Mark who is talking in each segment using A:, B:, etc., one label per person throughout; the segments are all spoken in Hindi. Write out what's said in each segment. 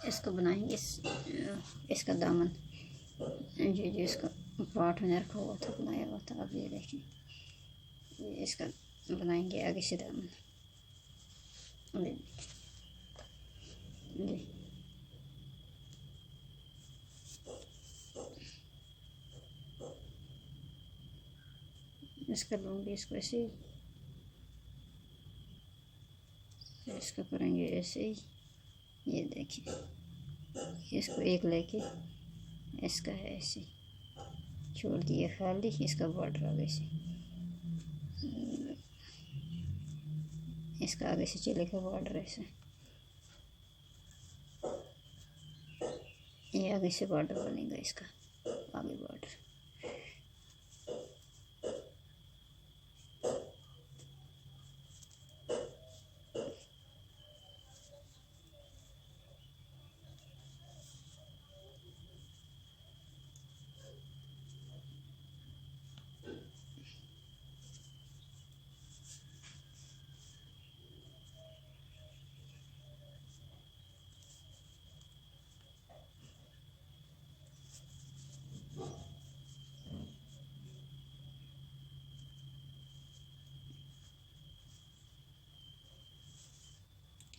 A: इसको बनाएंगे इसका दामन, जो जो इसका पार्ट मैंने रखा हुआ था, बनाया हुआ था। अब ये देखिए, ये इसका बनाएंगे आगे से दामन। ये इसका लूँगी इसको ऐसे ही, इसको करेंगे ऐसे ही। ये देखिए, इसको एक लेके इसका है ऐसे छोड़ दिया खाली, इसका बॉर्डर आगे से, इसका आगे से चलेगा बॉर्डर ऐसे, ये आगे से बॉर्डर बनेगा इसका, आगे बॉर्डर।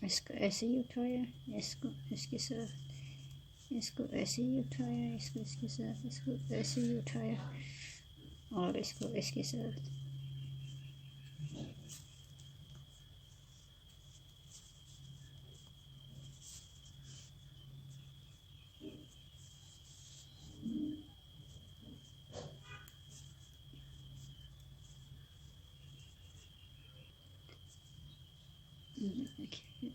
A: इसको ऐसे ही उठाया, इसको इसके साथ, इसको ऐसे ही उठाया, इसको इसके साथ, इसको ऐसे ही उठाया, और इसको इसके साथ। देखिए,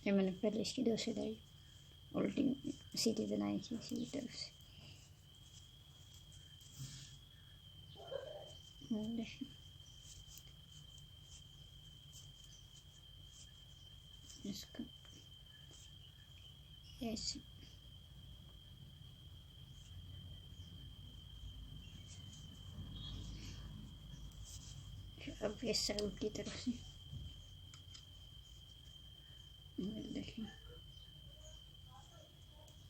A: ये मैंने पहले इसकी 2 सिलाई उल्टी सीधी बनाई थी, इसी तरफ से। इसको ऐसे, अब इस साइड की तरफ से देखिए,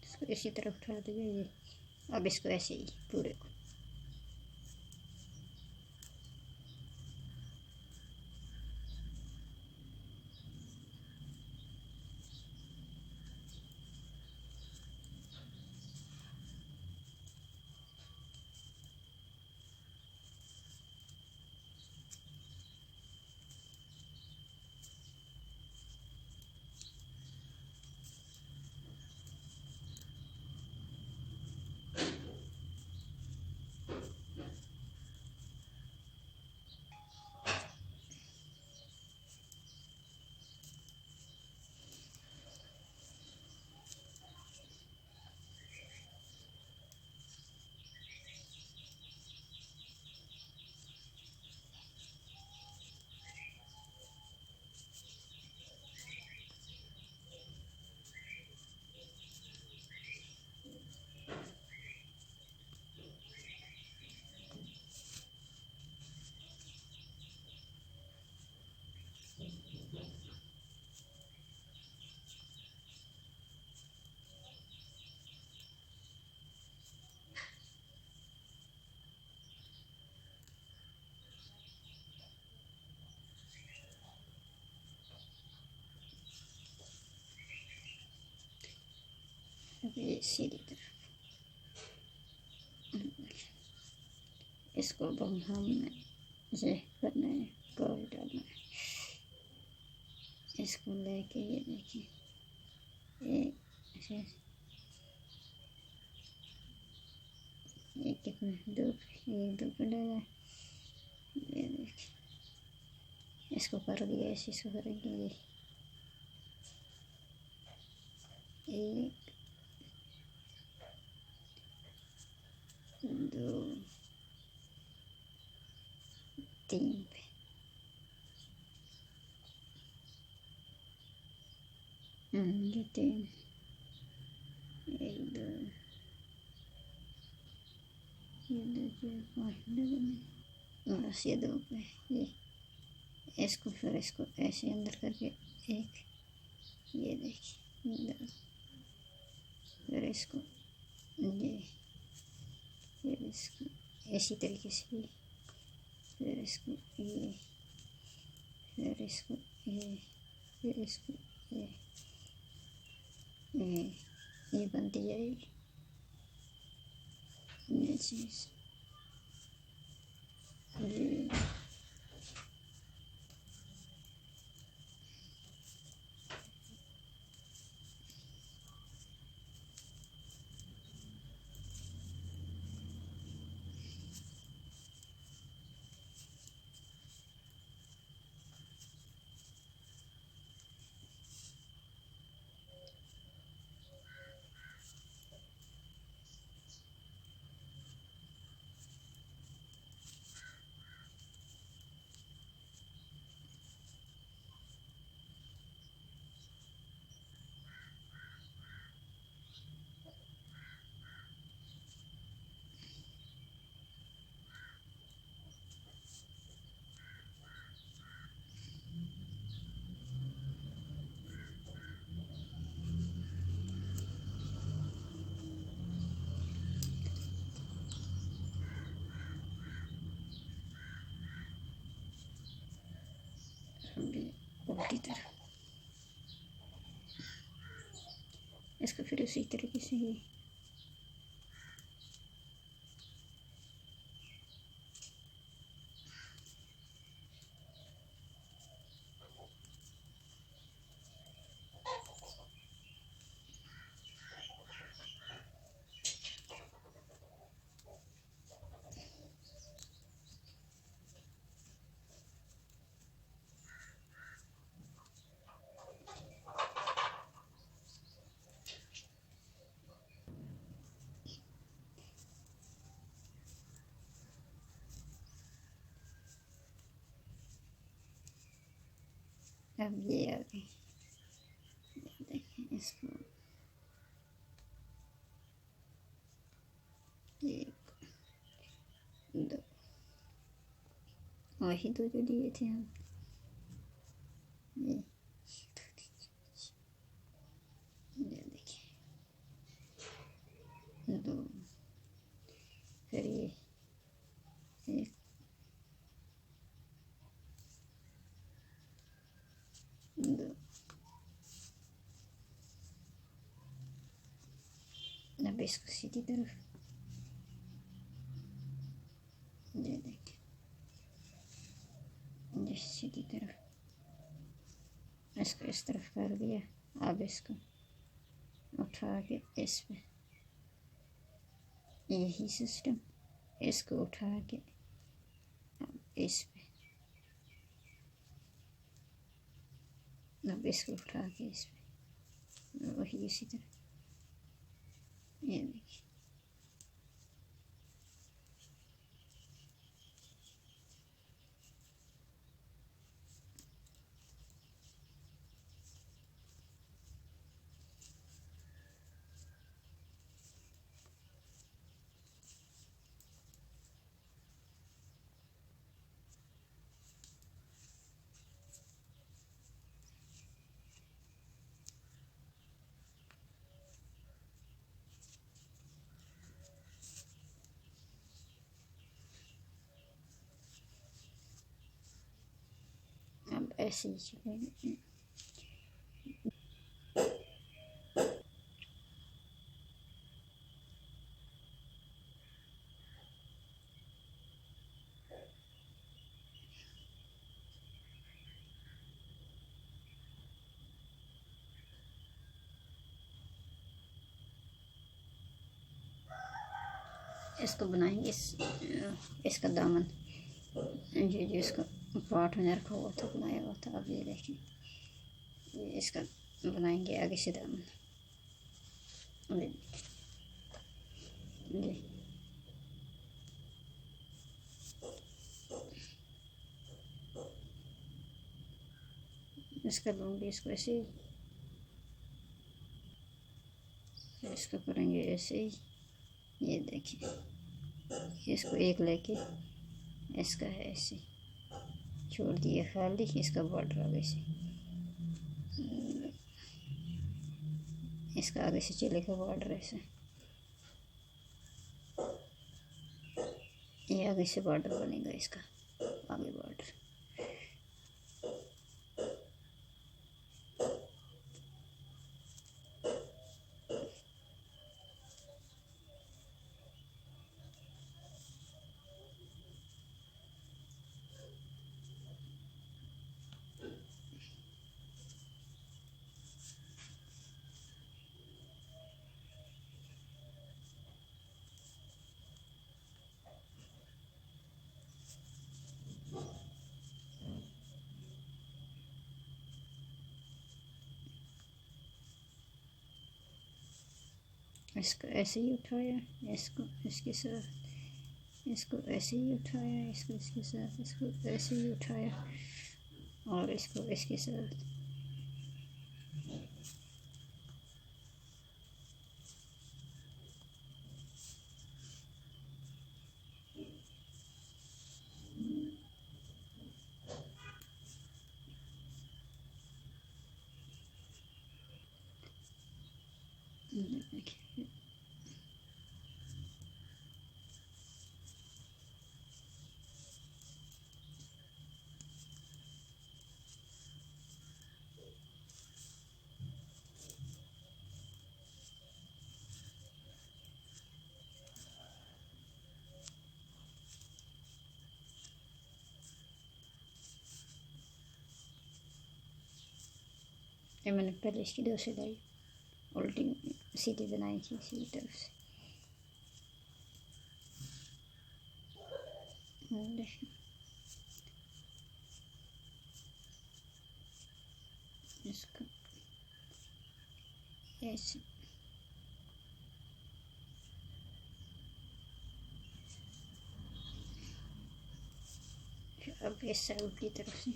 A: इसको इसी तरफ उठा दिया ये। अब इसको ऐसे ही पूरे को ये सीधी तरफ। इसको अब हमने ये करना है, कोई डालना है। इसको लेके ये देखिए, ये कितना दो पे डाला, ये देखिए, इसको कर दिया ऐसे, इसको करेंगे ये 1 2 ये 3, 1 2, ये 2 4 5 लगे, बस ये 2 पे ये इसको फिर इसको ऐसे अंदर करके एक, ये देखिए 2, फिर इसको ये, फिर इसको इसी तरीके से, फिर इसको ये, फिर इसको ये, फिर इसको ये बनती जाएगी ये चीज़ ये। उल्टी तरह इसको फिर उसी तरीके से ही अब ये आ गई। देखें इसको 1 2 वही 2 जो लिए थे हम, ये देखिए 2, फिर ये 1 2। अब इसको सीधी तरफ ये देखिए, ये सीधी तरफ इसको इस तरफ कर दिया। अब इसको उठा के इस पे, यही सिस्टम, इसको उठा के अब इस पे, अब इसको उठा के इस पे, वही इसी तरह ये देखिए। अब ऐसे ही चलेगा। इसको बनाएंगे इसका दामन, जो इसका पार्ट में रखा हुआ था, बनाया हुआ था। अब ये देखें, ये इसका बनाएंगे आगे से दामन। ये इसका लूँगी इसको ऐसे इसको करेंगे ऐसे ही। ये देखिए इसको एक लेके इसका है ऐसे छोड़ दिए खाली, इसका बॉर्डर आगे से, इसका आगे से चलेगा बॉर्डर ऐसे, ये आगे से बॉर्डर बनेगा इसका, आगे बॉर्डर। इसको ऐसे ही उठाया, इसको इसके साथ, इसको ऐसे ही उठाया, इसको इसके साथ, इसको ऐसे ही उठाया और इसको इसके साथ। ये मैंने पहले इसकी 2 सिलाई उल्टी सीधी बनाई थी इसी तरफ से। इसको ऐसे अब इस साइड की तरफ से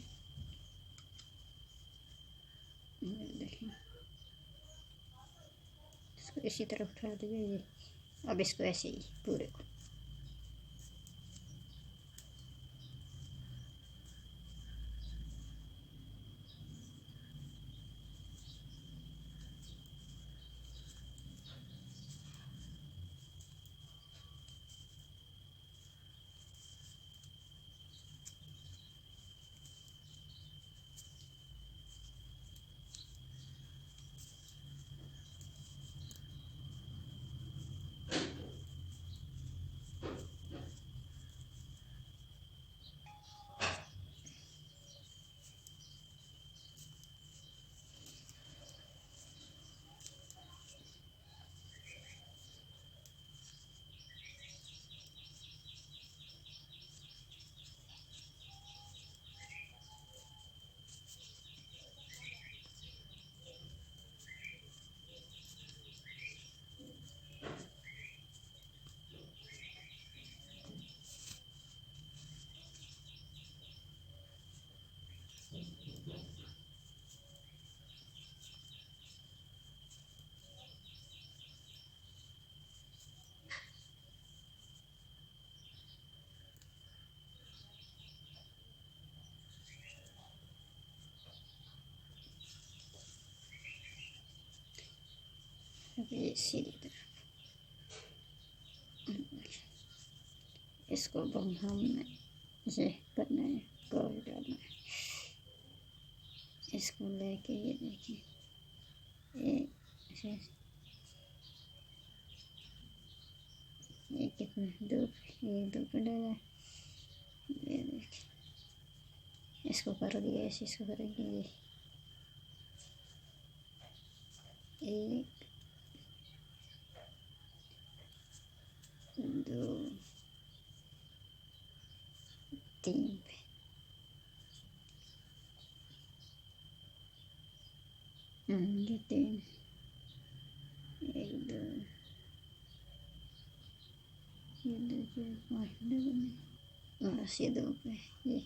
A: देखिए, इसको इसी तरफ उठा दिया ये। अब इसको ऐसे ही पूरे को ये सीधी तरफ। इसको बंगाम में ये करना है, कवर डालना है। इसको लेके ये देखिए ये कितना दो पे डाला, ये देखिए इसको कर दिया ऐसे, इसको करेंगे ये 1 2 3 पे, ये 3 1 2 ये 2 बस ये 2 पे ये।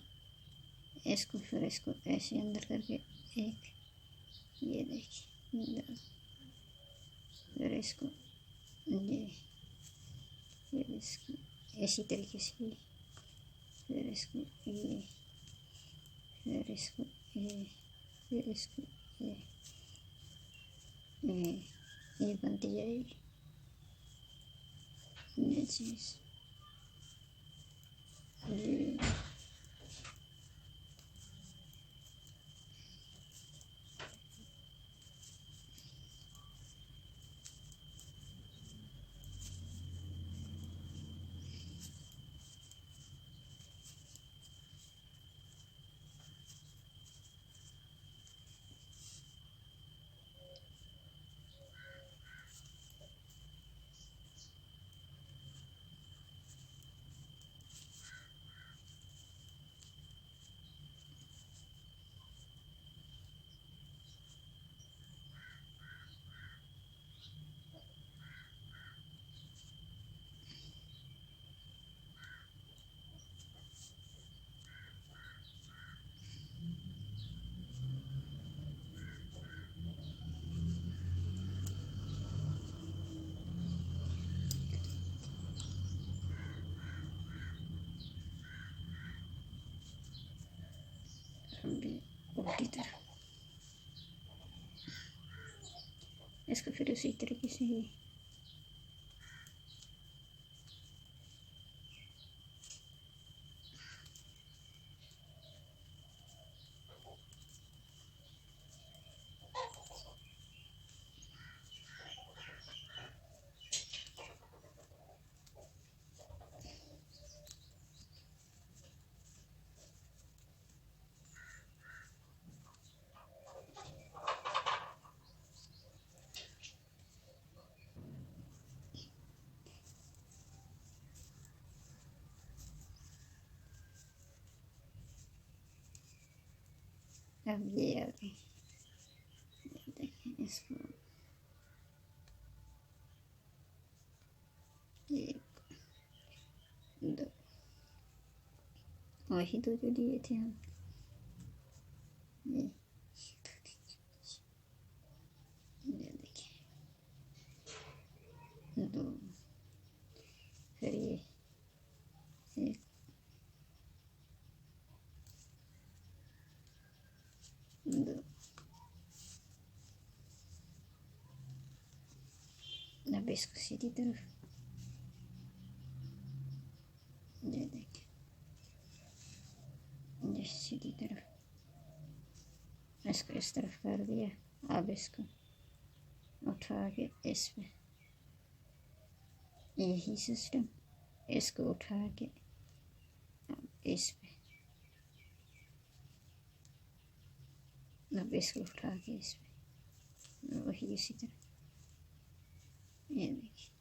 A: इसको फिर इसको ऐसे अंदर करके एक, ये देखिए 2, फिर इसको ये फिर इसको इसी तरीके से, फिर इसको ये, फिर इसको ये, फिर इसको ये बनती जाएगी ये चीज़। ये भी उल्टी तरह इसको फिर उसी तरीके से ही अब ये आ गई। देखें इसको, एक दो, वही दो जो लिए थे हम, ये देखिए दो, फिर ये एक, दो, अब इसको सीधी तरफ, ये देखिए ये सीधी तरफ, इसको इस तरफ कर दिया। अब इसको उठा के इस पे, यही सिस्टम, इसको उठा के अब इस पे, अब इसको उठा के इस पे, वही इसी तरह, ये देखिए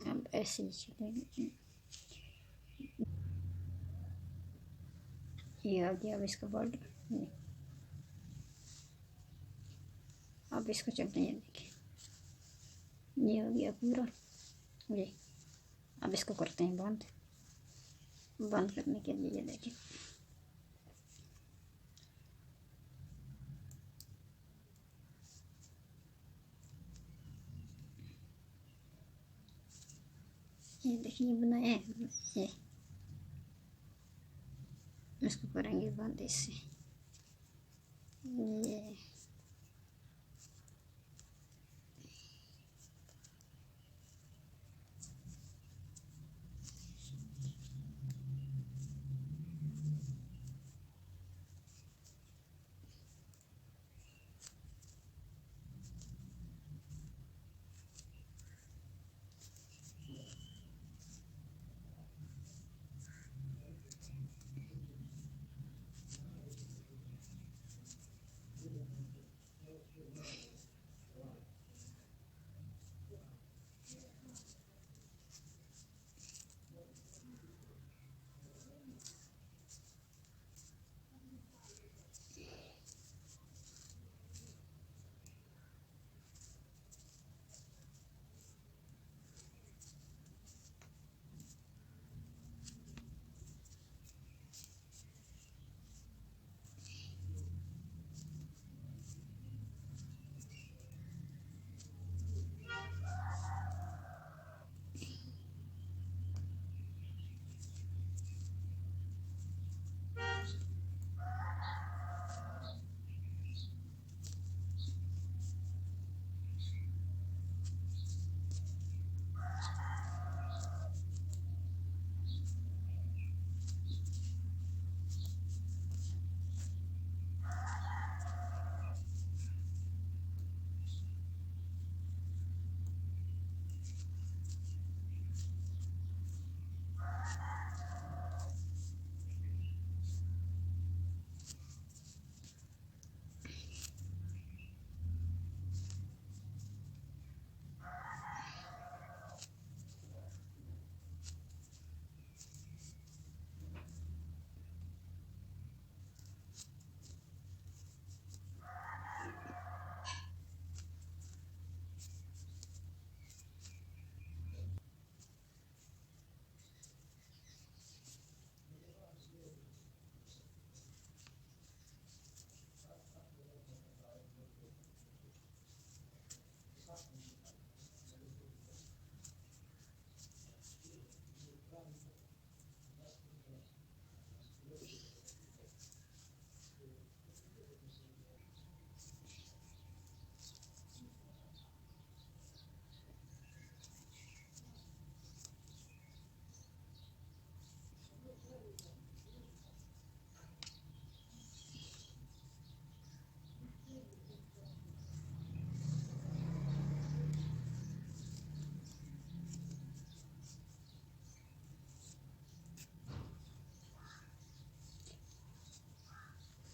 A: अब ऐसे ही चलेगा। ये आ गया अब इसका बॉर्डर। अब इसको चलते हैं, देखिए ये हो गया पूरा। ये अब इसको करते हैं बंद। बंद करने के लिए देखिए ये देखिए बनाए हैं, ये इसको करेंगे बंद इससे। ये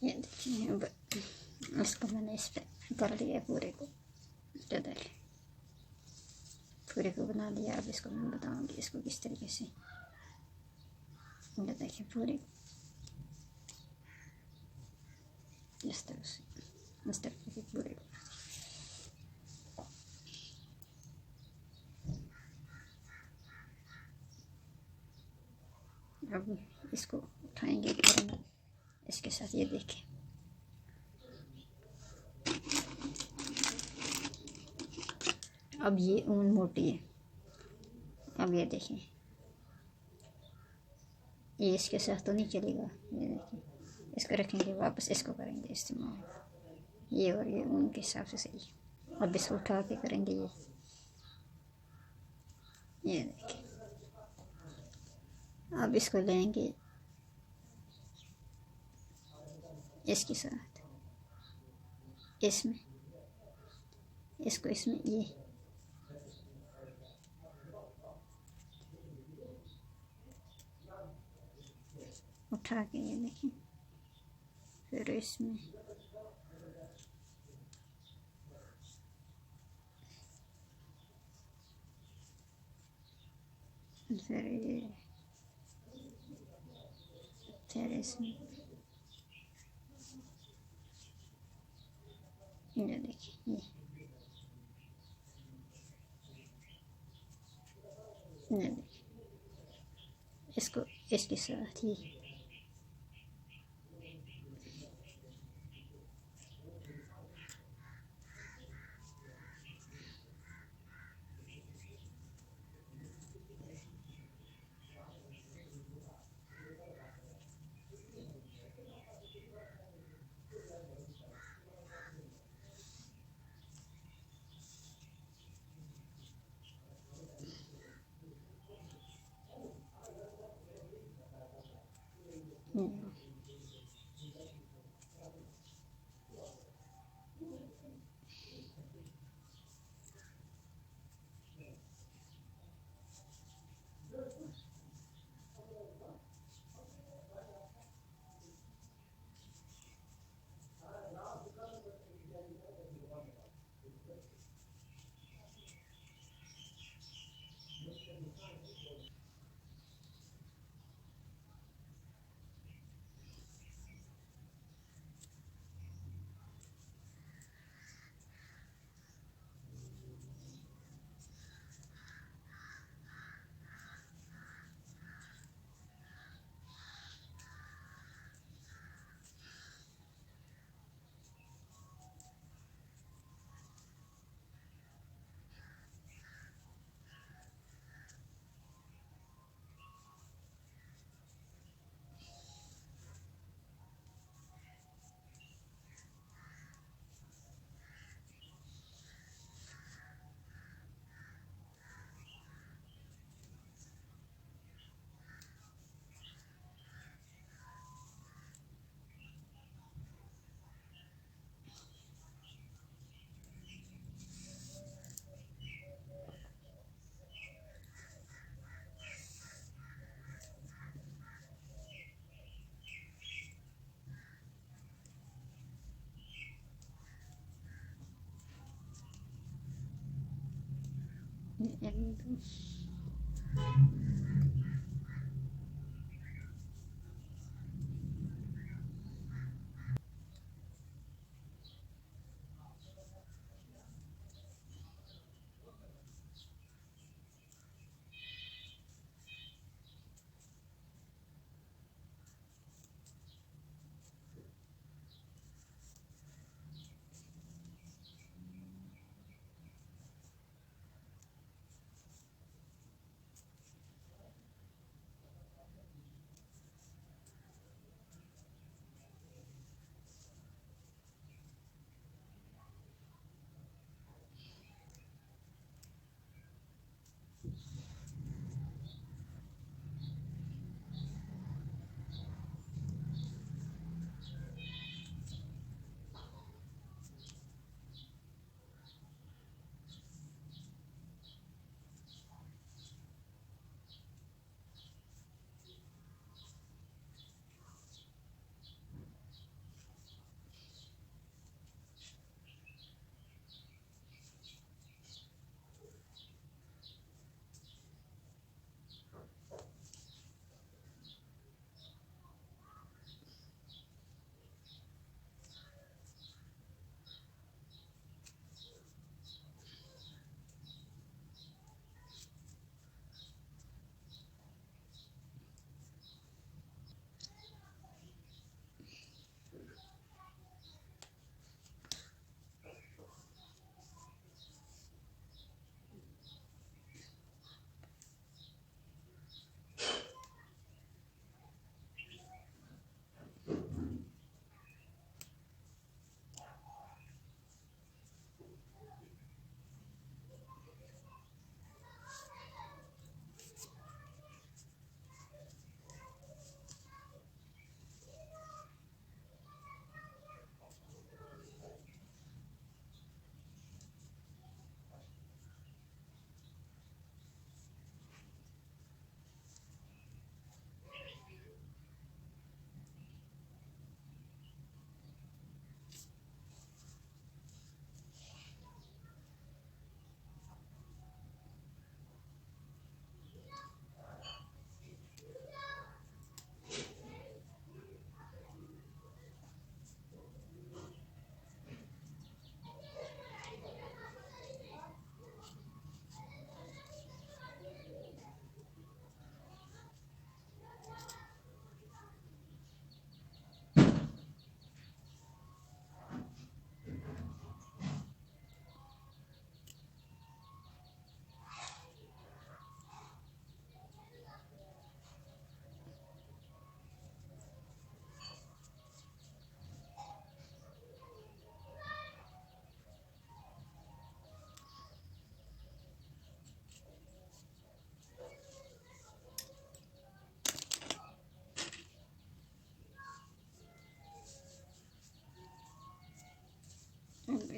A: ये देखिए अब इसको मैंने इस पर कर लिया पूरे को। तो देखिए पूरे को बना लिया। अब इसको मैं बताऊंगी इसको किस तरीके से। ये देखिए पूरे इस तरह से, इस तरह से पूरे को। अब इसको उठाएंगे करेंगे इसके साथ। ये देखें अब ये ऊन मोटी है। अब ये देखें ये इसके साथ तो नहीं चलेगा। ये देखें इसको रखेंगे वापस इसको करेंगे इस्तेमाल। ये और ये ऊन के हिसाब से सही। अब इसको उठा के करेंगे ये देखें। अब इसको लेंगे इसके साथ इसमें, इसको इसमें ये उठा के ये देखें। फिर इसमें फिर ये फिर इसमें ये देखिए ये देखिए इसको इसके साथ ही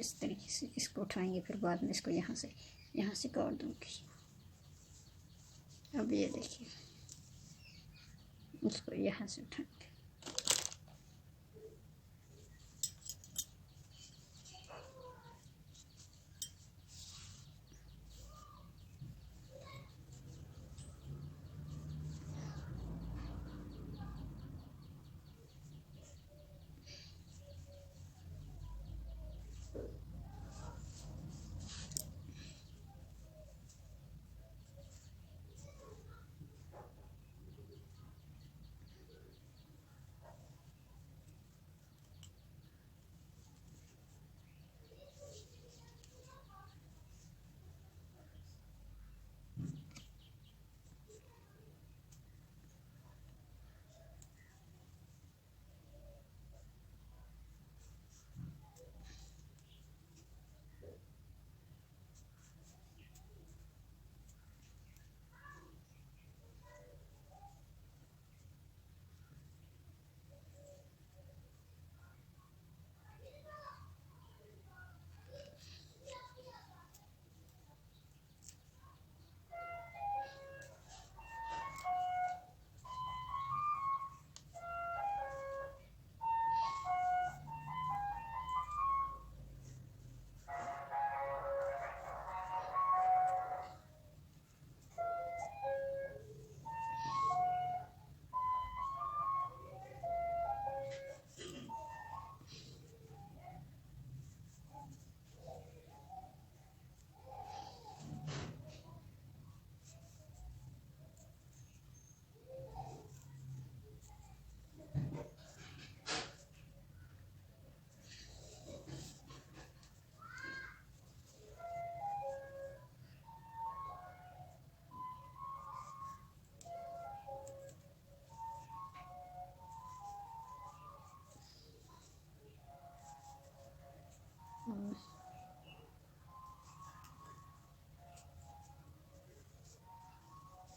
A: इस तरीके से इसको उठाएंगे, फिर बाद में इसको यहाँ से काट दूँगी। अब ये देखिए, इसको यहाँ से उठाएंगे।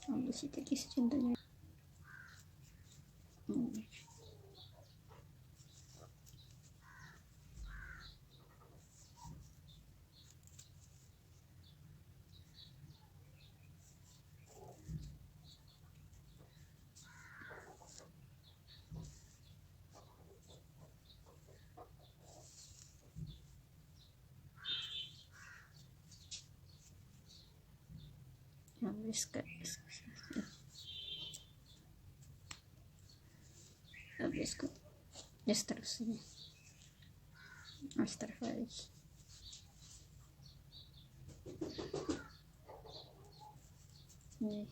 A: अब इसी तरीके से चलता जाए। अब इसका अब इसको इस तरफ से इस तरफ आएगी। ये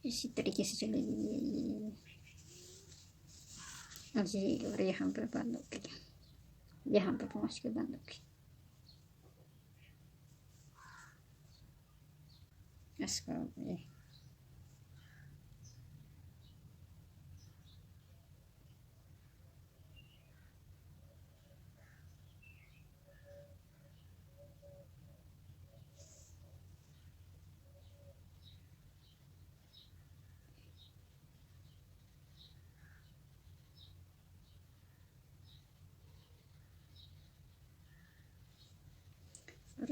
A: इसी तरीके से चलेगी। और यहाँ पर बांधोगे, यहाँ पर पहुँच के बांधोगे। इसका ये और